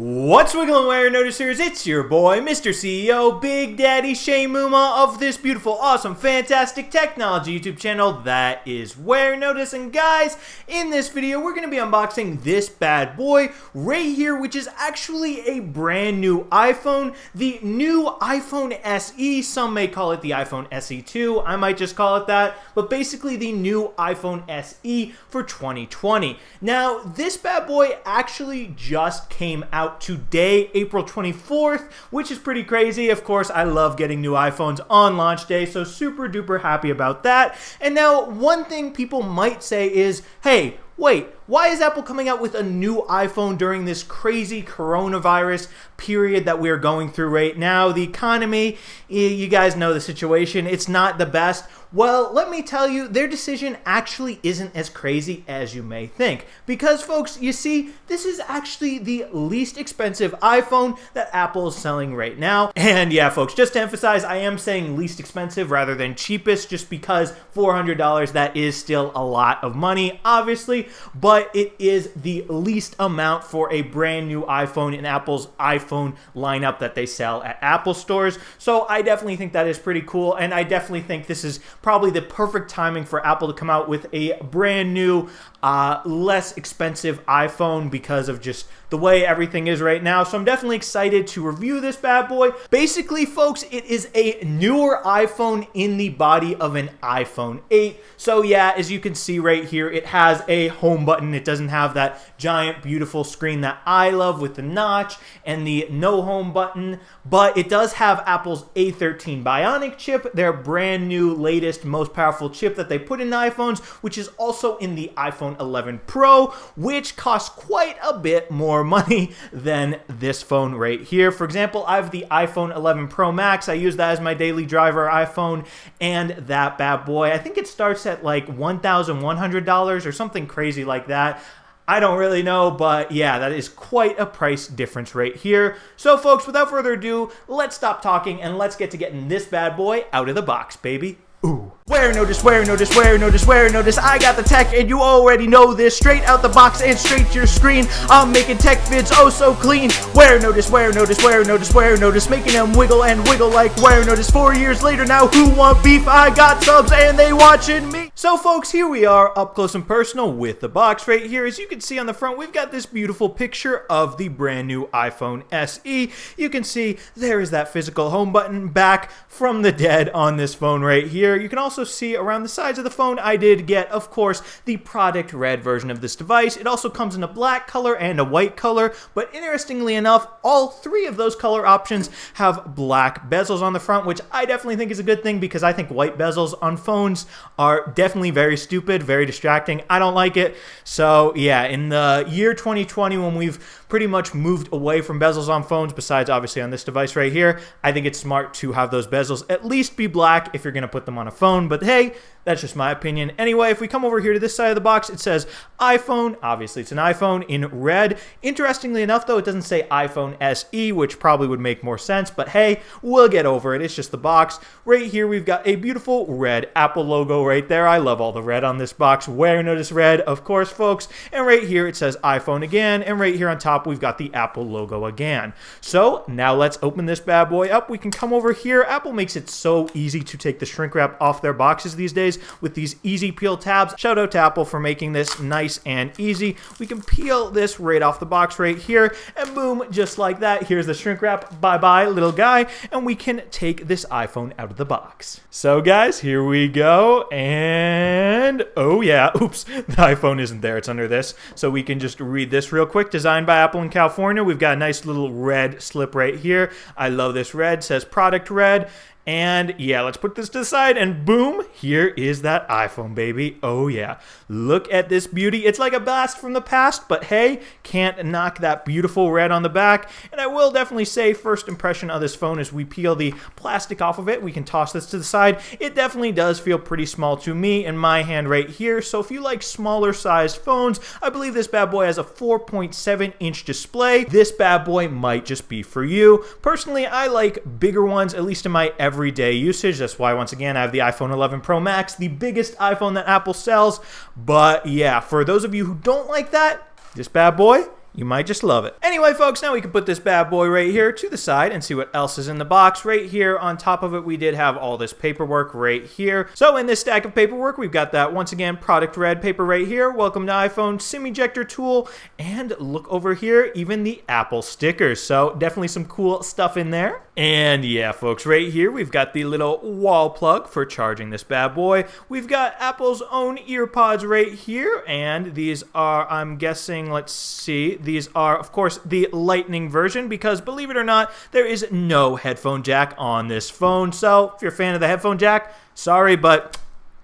What's wiggling, Warenoticers? It's your boy, Mr. CEO, Big Daddy Shane Mumma of this beautiful, awesome, fantastic technology YouTube channel that is Warenotice. And guys, in this video, we're going to be unboxing this bad boy right here, which is actually a brand new iPhone, the new iPhone SE. Some may call it the iPhone SE2. I might just call it that, but basically the new iPhone SE for 2020. Now, this bad boy actually just came out today, April 24th, which is pretty crazy. Of course, I love getting new iPhones on launch day, so super duper happy about that. And now, one thing people might say is, hey, wait, why is Apple coming out with a new iPhone during this crazy coronavirus period that we are going through right now? The economy, you guys know the situation. It's not the best. Well, let me tell you, their decision actually isn't as crazy as you may think. Because, folks, you see, this is actually the least expensive iPhone that Apple is selling right now. And yeah, folks, just to emphasize, I am saying least expensive rather than cheapest, just because $400, that is still a lot of money, obviously. But it is the least amount for a brand new iPhone in Apple's iPhone lineup that they sell at Apple stores. So I definitely think that is pretty cool. And I definitely think this is probably the perfect timing for Apple to come out with a brand new, less expensive iPhone because of just the way everything is right now. So I'm definitely excited to review this bad boy. Basically, folks, it is a newer iPhone in the body of an iPhone 8. So yeah, as you can see right here, it has a home button. It doesn't have that giant, beautiful screen that I love with the notch and the no home button, but it does have Apple's A13 Bionic chip, their brand new, latest, most powerful chip that they put in iPhones, which is also in the iPhone 11 Pro, which costs quite a bit more money than this phone right here. For example, I have the iPhone 11 Pro Max. I use that as my daily driver iPhone, and that bad boy, I think it starts at like $1,100 or something crazy like that. I don't really know, but yeah, that is quite a price difference right here. So folks, without further ado, let's stop talking and let's get to getting this bad boy out of the box, baby. Ooh. Warenotice, Warenotice, Warenotice, Warenotice. I got the tech and you already know this. Straight out the box and straight to your screen. I'm making tech vids oh so clean. Warenotice, Warenotice, Warenotice, Warenotice. Making them wiggle and wiggle like Warenotice. 4 years later now, who want beef? I got subs and they watching me. So folks, here we are up close and personal with the box right here. As you can see on the front, we've got this beautiful picture of the brand new iPhone SE. You can see there is that physical home button back from the dead on this phone right here. You can also see around the sides of the phone, I did get, of course, the product red version of this device. It also comes in a black color and a white color, but interestingly enough, all three of those color options have black bezels on the front, which I definitely think is a good thing because I think white bezels on phones are definitely very stupid, very distracting. I don't like it. So yeah, in the year 2020, when we've pretty much moved away from bezels on phones, besides obviously on this device right here, I think it's smart to have those bezels at least be black if you're going to put them on a phone. But hey, that's just my opinion. Anyway, if we come over here to this side of the box, it says iPhone. Obviously, it's an iPhone in red. Interestingly enough, though, it doesn't say iPhone SE, which probably would make more sense. But hey, we'll get over it. It's just the box. Right here, we've got a beautiful red Apple logo right there. I love all the red on this box. Warenotice red, of course, folks. And right here, it says iPhone again. And right here on top, we've got the Apple logo again. So now let's open this bad boy up. We can come over here. Apple makes it so easy to take the shrink wrap off their boxes these days with these easy peel tabs. Shout out to Apple for making this nice and easy. We can peel this right off the box right here, and boom, just like that. Here's the shrink wrap. Bye-bye, little guy. And we can take this iPhone out of the box. So guys, here we go. And oh yeah, oops, the iPhone isn't there. It's under this. So we can just read this real quick. Designed by Apple in California. We've got a nice little red slip right here. I love this red. It says product red. And yeah, let's put this to the side and boom, here is that iPhone, baby. Oh yeah, look at this beauty. It's like a blast from the past, but hey, can't knock that beautiful red on the back. And I will definitely say first impression of this phone as we peel the plastic off of it, we can toss this to the side. It definitely does feel pretty small to me in my hand right here. So if you like smaller sized phones, I believe this bad boy has a 4.7-inch display. This bad boy might just be for you. Personally, I like bigger ones, at least in my everyday usage. That's why, once again, I have the iPhone 11 Pro Max, the biggest iPhone that Apple sells. But yeah, for those of you who don't like that, this bad boy You might just love it. Anyway, folks, now we can put this bad boy right here to the side and see what else is in the box. Right here on top of it, we did have all this paperwork right here. So in this stack of paperwork, we've got that, once again, product red paper right here. Welcome to iPhone, SIM ejector tool, and look over here, even the Apple stickers. So definitely some cool stuff in there. And yeah, folks, right here, we've got the little wall plug for charging this bad boy. We've got Apple's own ear pods right here, and these are, I'm guessing, let's see, these are, of course, the Lightning version, because believe it or not, there is no headphone jack on this phone. So if you're a fan of the headphone jack, sorry, but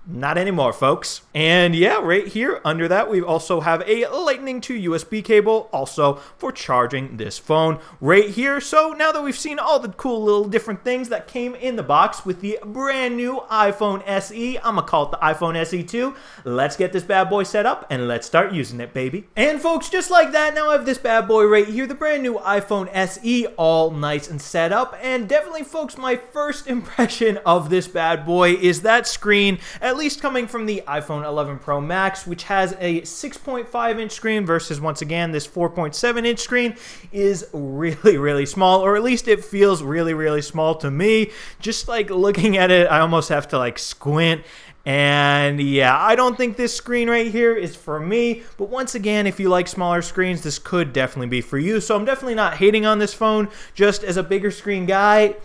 not anymore, folks. And yeah, right here under that, we also have a Lightning to USB cable, also for charging this phone right here. So now that we've seen all the cool little different things that came in the box with the brand new iPhone SE, I'm gonna call it the iPhone SE 2. Let's get this bad boy set up and let's start using it, baby. And folks, just like that, now I have this bad boy right here, the brand new iPhone SE, all nice and set up. And definitely, folks, my first impression of this bad boy is that screen, at least coming from the iPhone 11 Pro Max, which has a 6.5 inch screen versus, once again, this 4.7 inch screen, is really, really small, or at least it feels really, really small to me. Just like looking at it, I almost have to like squint. And yeah, I don't think this screen right here is for me, but once again, if you like smaller screens, this could definitely be for you. So I'm definitely not hating on this phone, just as a bigger screen guy,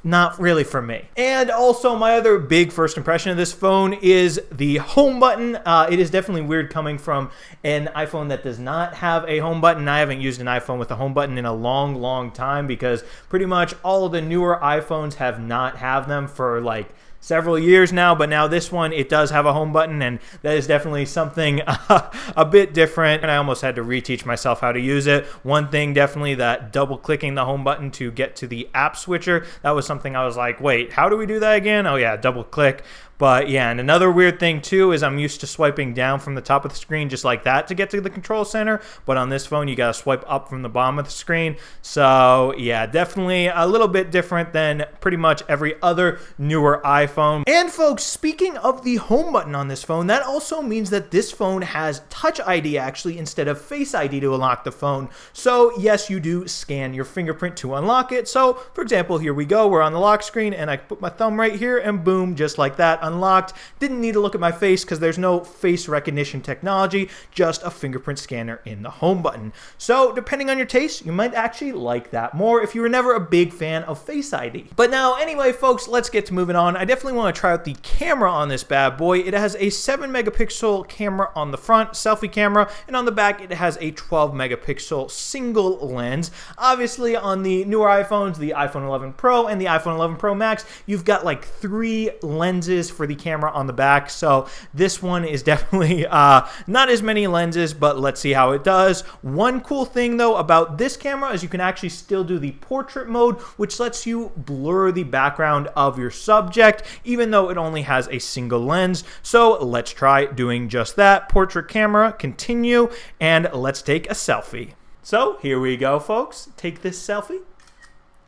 not really for me. And also, my other big first impression of this phone is the home button. It is definitely weird coming from an iPhone that does not have a home button. I haven't used an iPhone with a home button in a long, long time, because pretty much all of the newer iPhones have not have them for like several years now, but now this one, it does have a home button, and that is definitely something a bit different, and I almost had to reteach myself how to use it. One thing, definitely, that double clicking the home button to get to the app switcher, that was something I was like, wait, how do we do that again? Oh yeah, double click. But yeah, and another weird thing too is I'm used to swiping down from the top of the screen just like that to get to the control center, but on this phone you gotta swipe up from the bottom of the screen. So yeah, definitely a little bit different than pretty much every other newer iPhone. And folks, speaking of the home button on this phone, that also means that this phone has Touch ID actually instead of Face ID to unlock the phone. So yes, you do scan your fingerprint to unlock it. So for example, here we go, we're on the lock screen and I put my thumb right here and boom, just like that, unlocked. Didn't need to look at my face because there's no face recognition technology, just a fingerprint scanner in the home button. So depending on your taste, you might actually like that more if you were never a big fan of Face ID. But now anyway, folks, let's get to moving on. I definitely want to try out the camera on this bad boy. It has a 7 megapixel camera on the front, selfie camera, and on the back it has a 12 megapixel single lens. Obviously on the newer iPhones, the iPhone 11 Pro and the iPhone 11 Pro Max, you've got like 3 lenses for the camera on the back. So this one is definitely not as many lenses, but let's see how it does. One cool thing though about this camera is you can actually still do the portrait mode, which lets you blur the background of your subject, even though it only has a single lens. So let's try doing just that. Portrait camera, continue, and let's take a selfie. So here we go, folks. Take this selfie.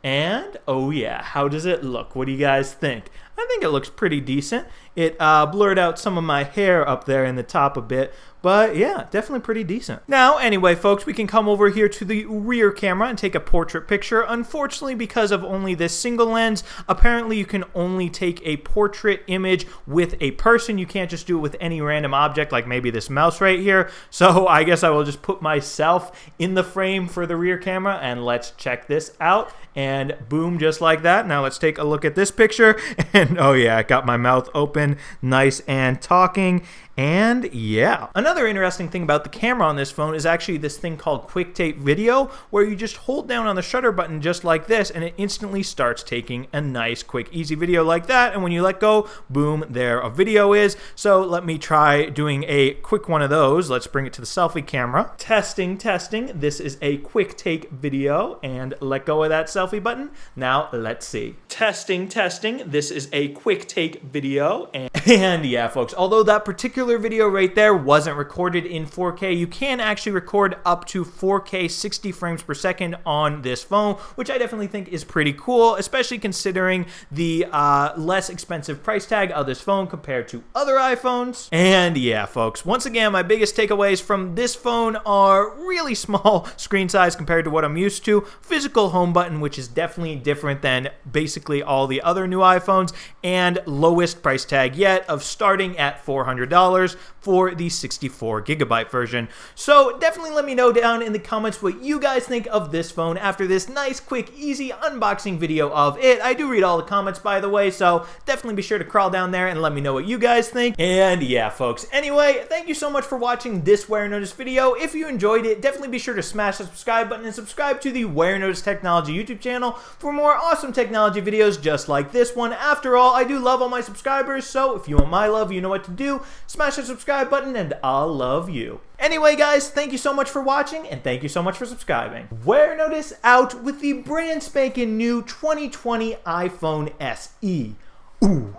And oh yeah, how does it look? What do you guys think? I think it looks pretty decent. It blurred out some of my hair up there in the top a bit, but yeah, definitely pretty decent. Now, anyway, folks, we can come over here to the rear camera and take a portrait picture. Unfortunately, because of only this single lens, apparently you can only take a portrait image with a person. You can't just do it with any random object, like maybe this mouse right here. So I guess I will just put myself in the frame for the rear camera, and let's check this out. And boom, just like that. Now let's take a look at this picture. And oh yeah, I got my mouth open, nice and talking. And yeah, another interesting thing about the camera on this phone is actually this thing called Quick Take Video, where you just hold down on the shutter button just like this, and it instantly starts taking a nice, quick, easy video like that. And when you let go, boom, there a video is. So let me try doing a quick one of those. Let's bring it to the selfie camera. Testing, testing. This is a Quick Take Video, and let go of that selfie button. Now let's see. Testing, testing. This is a Quick Take Video, and yeah, folks, although that particular earlier video right there wasn't recorded in 4K. You can actually record up to 4K 60 frames per second on this phone, which I definitely think is pretty cool, especially considering the less expensive price tag of this phone compared to other iPhones. And yeah, folks, once again, my biggest takeaways from this phone are really small screen size compared to what I'm used to, physical home button, which is definitely different than basically all the other new iPhones, and lowest price tag yet of starting at $400 for the 64GB version. So definitely let me know down in the comments what you guys think of this phone after this nice, quick, easy unboxing video of it. I do read all the comments, by the way, so definitely be sure to crawl down there and let me know what you guys think. And yeah, folks, anyway, thank you so much for watching this Warenotice video. If you enjoyed it, definitely be sure to smash the subscribe button and subscribe to the Warenotice Technology YouTube channel for more awesome technology videos just like this one. After all, I do love all my subscribers, so if you want my love, you know what to do. Smash the subscribe button and I'll love you. Anyway, guys, thank you so much for watching and thank you so much for subscribing. Warenotice out with the brand spanking new 2020 iPhone SE. Ooh.